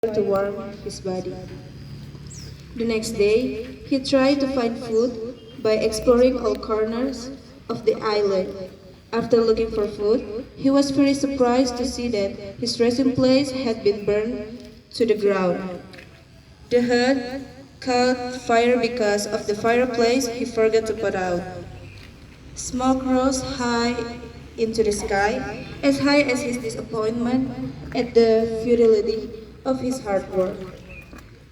to warm his body. The next day, he tried to find food by exploring all corners of the island. After looking for food, he was very surprised to see that his resting place had been burned to the ground. The hut caught fire because of the fireplace he forgot to put out. Smoke rose high into the sky, as high as his disappointment at the futility of his hard work.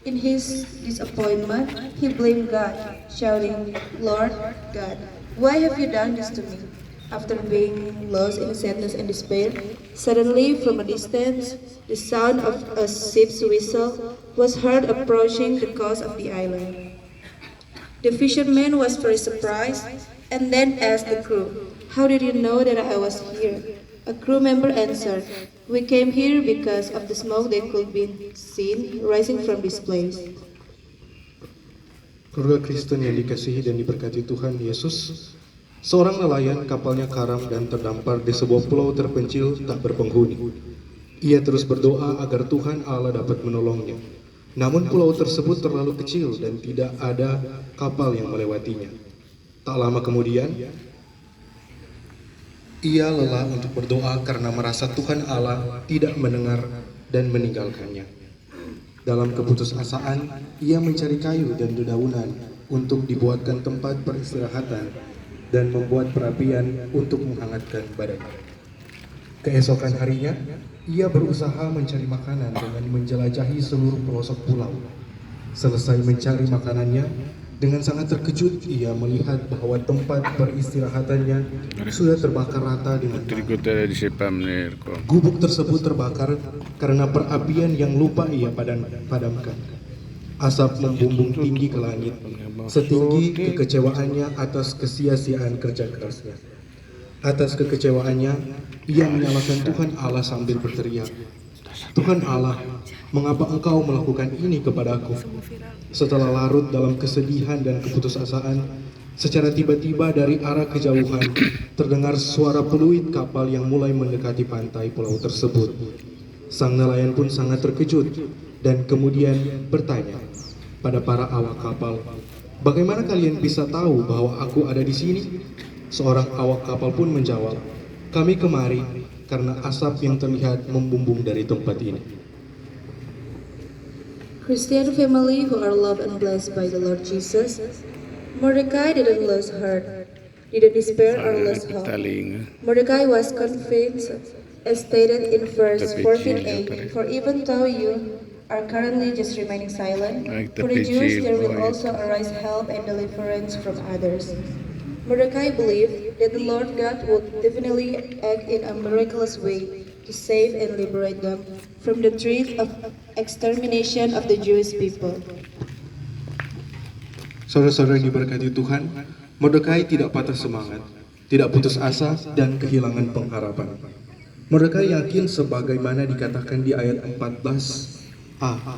In his disappointment, he blamed God, shouting, "Lord God, why have you done this to me?" After being lost in sadness and despair, suddenly from a distance, the sound of a ship's whistle was heard approaching the coast of the island. The fisherman was very surprised and then asked the crew, "How did you know that I was here?" A crew member answered, "We came here because of the smoke that could be seen rising from this place." Keluarga Kristen yang dikasihi dan diberkati Tuhan Yesus, seorang nelayan kapalnya karam dan terdampar di sebuah pulau terpencil tak berpenghuni. Ia terus berdoa agar Tuhan Allah dapat menolongnya. Namun pulau tersebut terlalu kecil dan tidak ada kapal yang melewatinya. Tak lama kemudian, ia lelah untuk berdoa karena merasa Tuhan Allah tidak mendengar dan meninggalkannya. Dalam keputusasaan, ia mencari kayu dan dedaunan untuk dibuatkan tempat peristirahatan dan membuat perapian untuk menghangatkan badannya. Keesokan harinya, ia berusaha mencari makanan dengan menjelajahi seluruh pelosok pulau. Selesai mencari makanannya, dengan sangat terkejut ia melihat bahwa tempat peristirahatannya sudah terbakar rata dengan tanah. Gubuk tersebut terbakar karena perapian yang lupa ia padamkan. Asap membumbung tinggi ke langit, setinggi kekecewaannya atas kesia-siaan kerja kerasnya. Atas kekecewaannya, ia menyalahkan Tuhan Allah sambil berteriak, "Tuhan Allah, mengapa Engkau melakukan ini kepadaku?" Setelah larut dalam kesedihan dan keputusasaan, secara tiba-tiba dari arah kejauhan terdengar suara peluit kapal yang mulai mendekati pantai pulau tersebut. Sang nelayan pun sangat terkejut dan kemudian bertanya pada para awak kapal, "Bagaimana kalian bisa tahu bahwa aku ada di sini?" Seorang awak kapal pun menjawab, "Kami kemari karena asap yang terlihat membumbung dari tempat ini." Christian family who are loved and blessed by the Lord Jesus, Mordecai didn't lose heart, didn't despair or lose hope. Mordecai was convinced, as stated in verse 14a, "For even though you are currently just remaining silent, for the Jews there will also arise help and deliverance from others." Mordecai believed that the Lord God would definitely act in a miraculous way to save and liberate them from the threat of extermination of the Jewish people. Saudara-saudara yang diberkati Tuhan, Mordekai tidak patah semangat, tidak putus asa, dan kehilangan pengharapan. Mordekai yakin sebagaimana dikatakan di ayat 14a,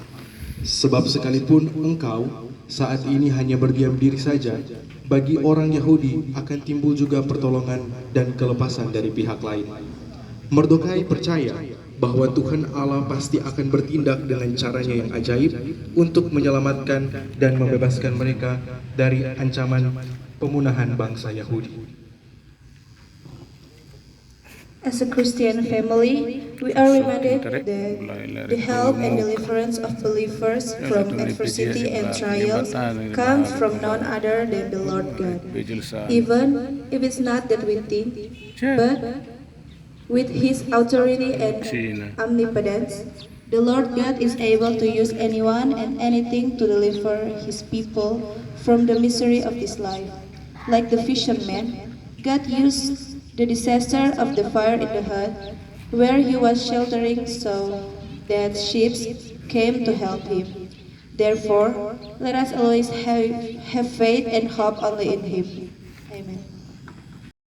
"Sebab sekalipun engkau saat ini hanya berdiam diri saja, bagi orang Yahudi akan timbul juga pertolongan dan kelepasan dari pihak lain." Mordekai percaya bahwa Tuhan Allah pasti akan bertindak dengan caranya yang ajaib untuk menyelamatkan dan membebaskan mereka dari ancaman pemunahan bangsa Yahudi. As a Christian family, we are reminded that the help and deliverance of believers from adversity and trials comes from none other than the Lord God. Even if it's not that we think, but with His authority and omnipotence, the Lord God is able to use anyone and anything to deliver His people from the misery of this life. Like the fisherman, God used the disaster of the fire in the hut where he was sheltering so that ships came to help him. Therefore, let us always have faith and hope only in Him.